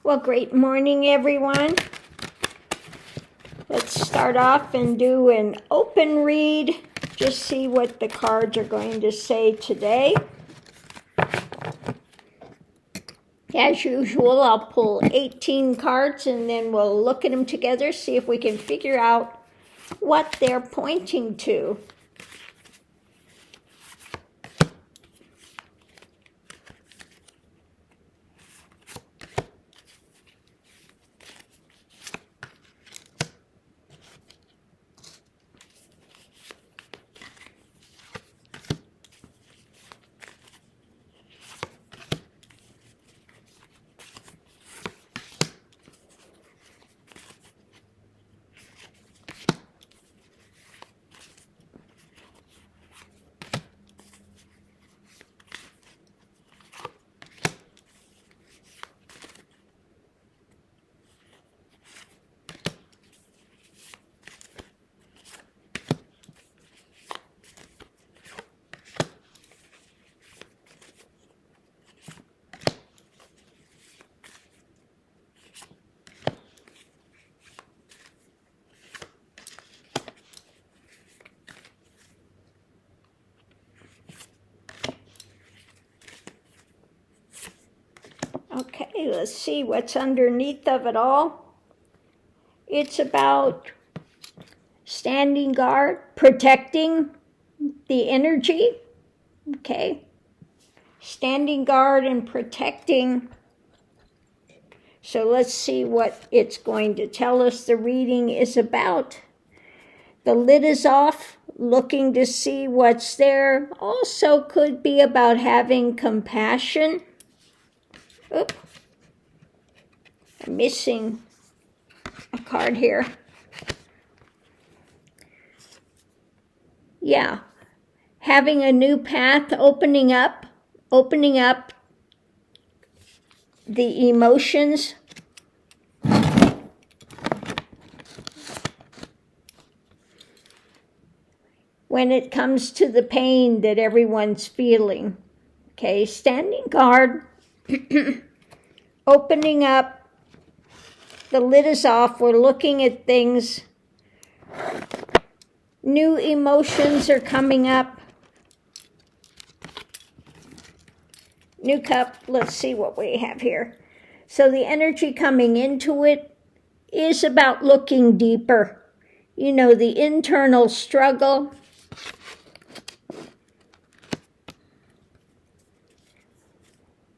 Well, great morning, everyone. Let's start off and do an open read. Just see what the cards are going to say today. As usual, I'll pull 18 cards and then we'll look at them together, see if we can figure out what they're pointing to. Okay, let's see what's underneath of it all. It's about standing guard, protecting the energy. Okay, standing guard and protecting. So let's see what it's going to tell us. The reading is about. The lid is off, looking to see what's there. Also could be about having compassion. Oop. I'm missing a card here. Yeah. Having a new path, opening up the emotions. When it comes to the pain that everyone's feeling. Okay, standing guard, opening up, the lid is off, we're looking at things. New emotions are coming up. New cup, let's see what we have here. So the energy coming into it is about looking deeper. You know, the internal struggle.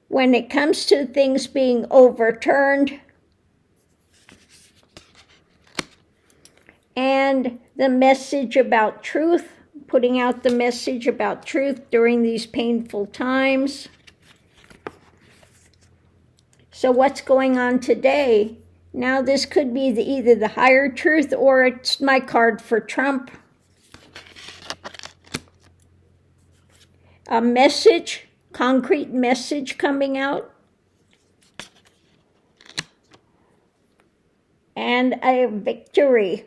When it comes to things being overturned, and the message about truth, putting out the message about truth during these painful times. So what's going on today? Now this could be either the higher truth or it's my card for Trump. A message, concrete message coming out. And a victory.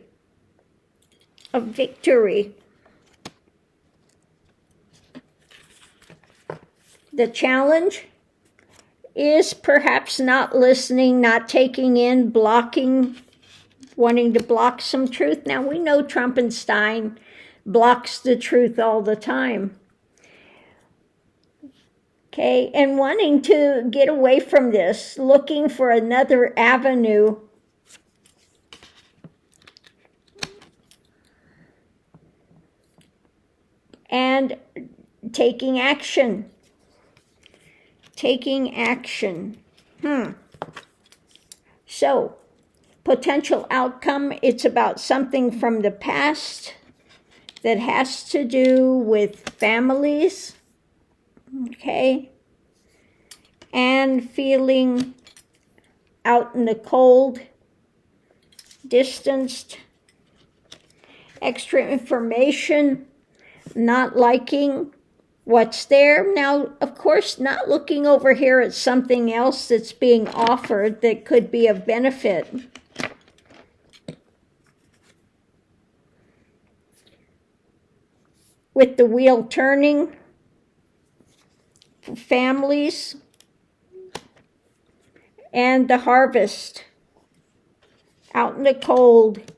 A victory. The challenge is perhaps not listening, not taking in, blocking, wanting to block some truth. Now we know Trumpenstein blocks the truth all the time. Okay, and wanting to get away from this, looking for another avenue. And taking action. Taking action. So, potential outcome, it's about something from the past that has to do with families. Okay. And feeling out in the cold, distanced. Extra information. Not liking what's there. Now, of course, not looking over here at something else that's being offered that could be of benefit. With the wheel turning, families, and the harvest. Out in the cold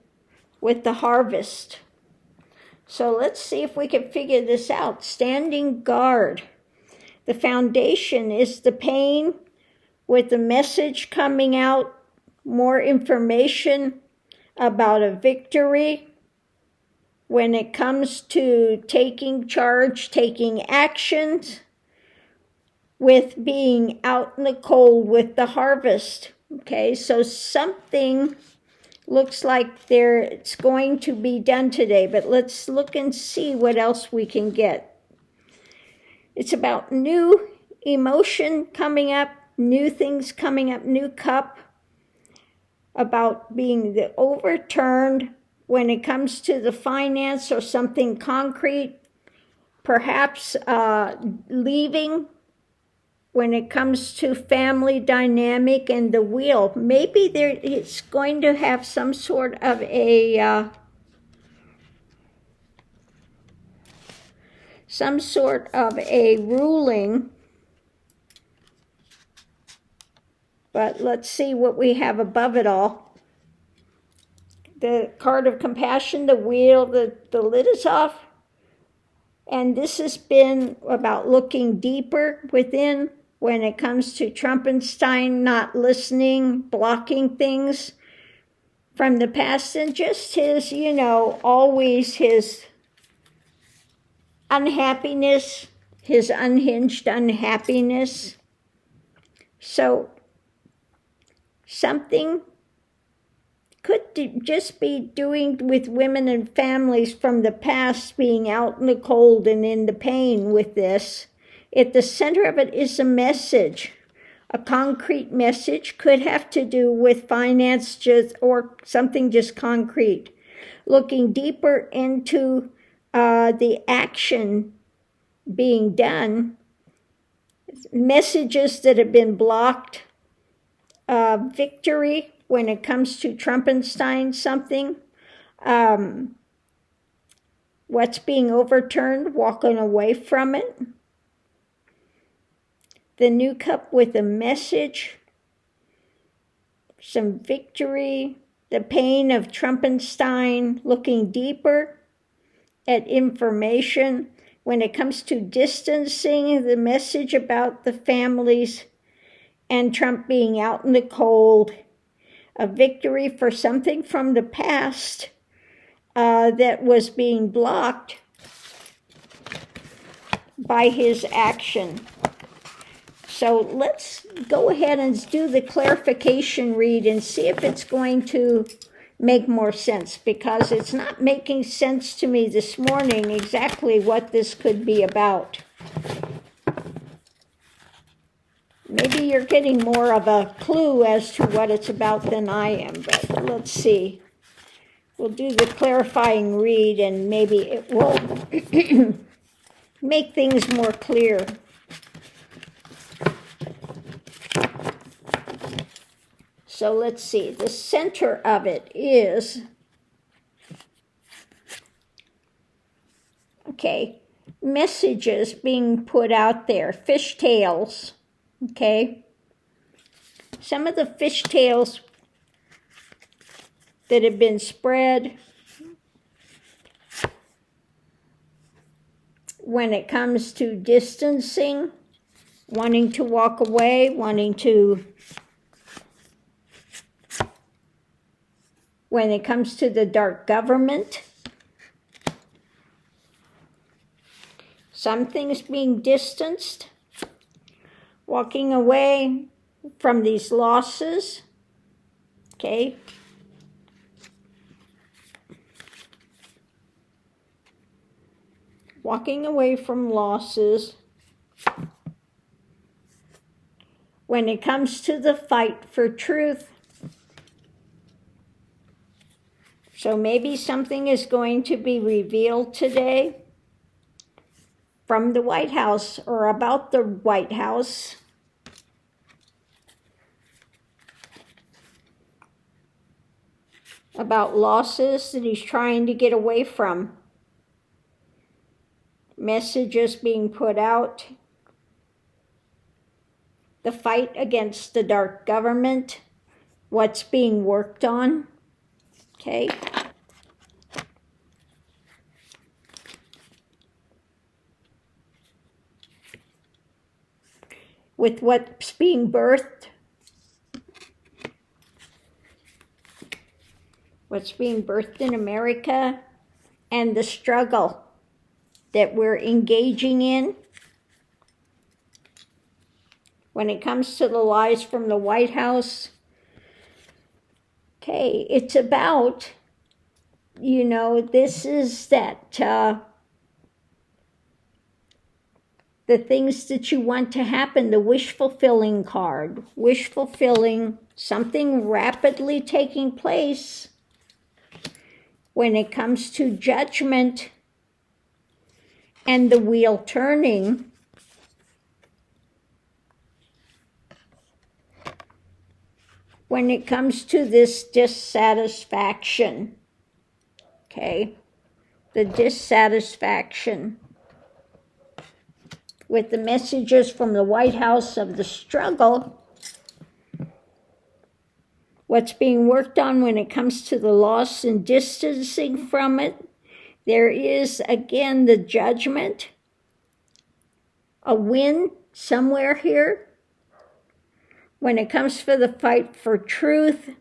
with the harvest. So let's see if we can figure this out. Standing guard. The foundation is the pain with the message coming out, more information about a victory when it comes to taking charge, taking actions, with being out in the cold with the harvest. Okay, so something looks like it's going to be done today, but let's look and see what else we can get. It's about new emotion coming up, new things coming up, new cup, about being overturned when it comes to the finance or something concrete, perhaps leaving when it comes to family dynamic and the wheel. Maybe it's going to have some sort of a ruling. But let's see what we have above it all. The card of compassion, the wheel, the lid is off. And this has been about looking deeper within when it comes to Trumpenstein not listening, blocking things from the past, and just his, always his unhappiness, his unhinged unhappiness. So something could just be doing with women and families from the past being out in the cold and in the pain with this. At the center of it is a message. A concrete message could have to do with finance or something just concrete. Looking deeper into the action being done. Messages that have been blocked. Victory when it comes to Trumpenstein something. What's being overturned, walking away from it. The new cup with a message, some victory, the pain of Trumpenstein, looking deeper at information. When it comes to distancing, the message about the families and Trump being out in the cold, a victory for something from the past that was being blocked by his action. So let's go ahead and do the clarification read and see if it's going to make more sense, because it's not making sense to me this morning exactly what this could be about. Maybe you're getting more of a clue as to what it's about than I am, but let's see. We'll do the clarifying read and maybe it will make things more clear. So let's see, the center of it is, messages being put out there, fishtails, Some of the fishtails that have been spread when it comes to distancing, wanting to walk away, when it comes to the dark government, some things being distanced, walking away from these losses, walking away from losses. When it comes to the fight for truth, so maybe something is going to be revealed today from the White House or about the White House. About losses that he's trying to get away from. Messages being put out. the fight against the dark government, what's being worked on, okay? With what's being birthed, what's being birthed in America, and the struggle that we're engaging in. When it comes to the lies from the White House, okay, it's about, this is that, the things that you want to happen, the wish-fulfilling card, wish-fulfilling, something rapidly taking place. When it comes to judgment and the wheel turning, when it comes to this dissatisfaction, okay, the dissatisfaction with the messages from the White House of the struggle, what's being worked on when it comes to the loss and distancing from it. There is, again, the judgment, a win somewhere here. When it comes for the fight for truth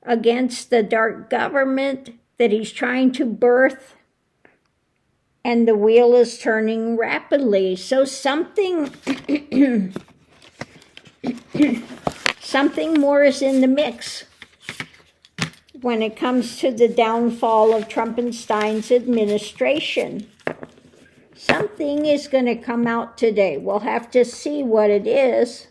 against the dark government that he's trying to birth, and the wheel is turning rapidly. So something more is in the mix when it comes to the downfall of Trumpenstein's administration. Something is going to come out today. We'll have to see what it is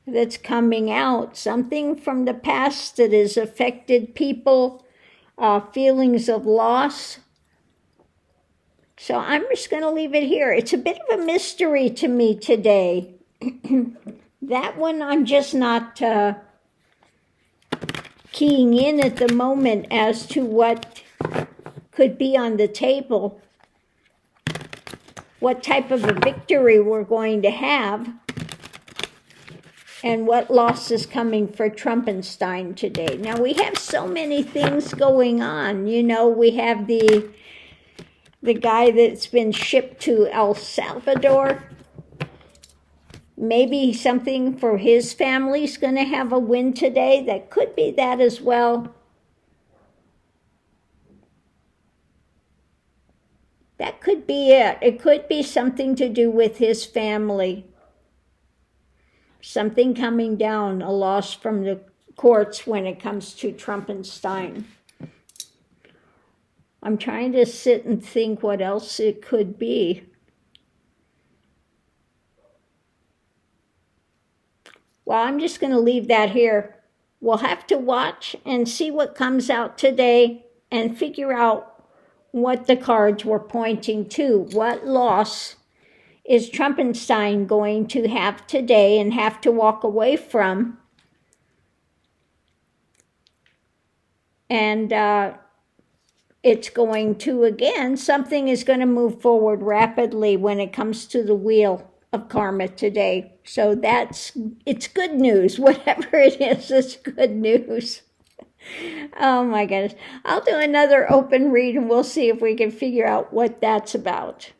that's coming out. Something from the past that has affected people, feelings of loss. So I'm just going to leave it here. It's a bit of a mystery to me today. That one I'm just not keying in at the moment as to what could be on the table, what type of a victory we're going to have, and what loss is coming for Trumpenstein today. Now, we have so many things going on. We have the guy that's been shipped to El Salvador. Maybe something for his family's going to have a win today. That could be that as well. That could be it. It could be something to do with his family. Something coming down, a loss from the courts when it comes to Trumpenstein. I'm trying to sit and think what else it could be. Well, I'm just going to leave that here. We'll have to watch and see what comes out today and figure out what the cards were pointing to. What loss is Trumpenstein going to have today and have to walk away from? And it's going to, again, something is going to move forward rapidly when it comes to the wheel of karma today. So it's good news. Whatever it is, it's good news. Oh my goodness. I'll do another open read and we'll see if we can figure out what that's about.